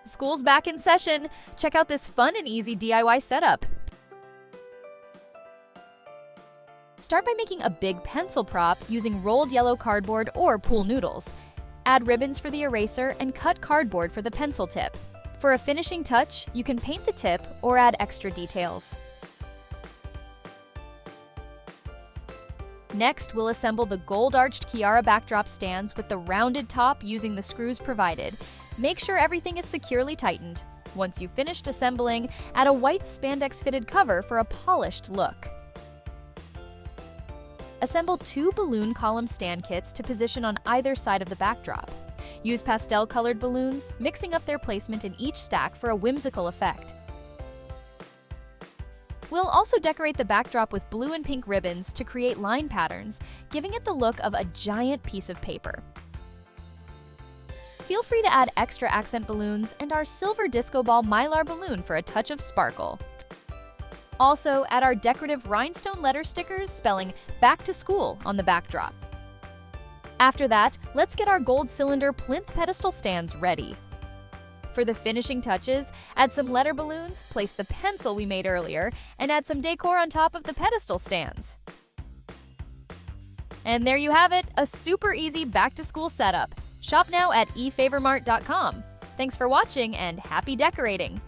School's back in session! Check out this fun and easy DIY setup. Start by making a big pencil prop using rolled yellow cardboard or pool noodles. Add ribbons for the eraser and cut cardboard for the pencil tip. For a finishing touch, you can paint the tip or add extra details. Next, we'll assemble the gold-arched Chiara backdrop stands with the rounded top using the screws provided. Make sure everything is securely tightened. Once you've finished assembling, add a white spandex-fitted cover for a polished look. Assemble 2 balloon column stand kits to position on either side of the backdrop. Use pastel-colored balloons, mixing up their placement in each stack for a whimsical effect. We'll also decorate the backdrop with blue and pink ribbons to create line patterns, giving it the look of a giant piece of paper. Feel free to add extra accent balloons and our silver disco ball mylar balloon for a touch of sparkle. Also, add our decorative rhinestone letter stickers spelling "Back to School" on the backdrop. After that, let's get our gold cylinder plinth pedestal stands ready. For the finishing touches, add some letter balloons, place the pencil we made earlier, and add some decor on top of the pedestal stands. And there you have it, a super easy back-to-school setup. Shop now at 𝐓𝐢𝐦𝐿.com. Thanks for watching and happy decorating!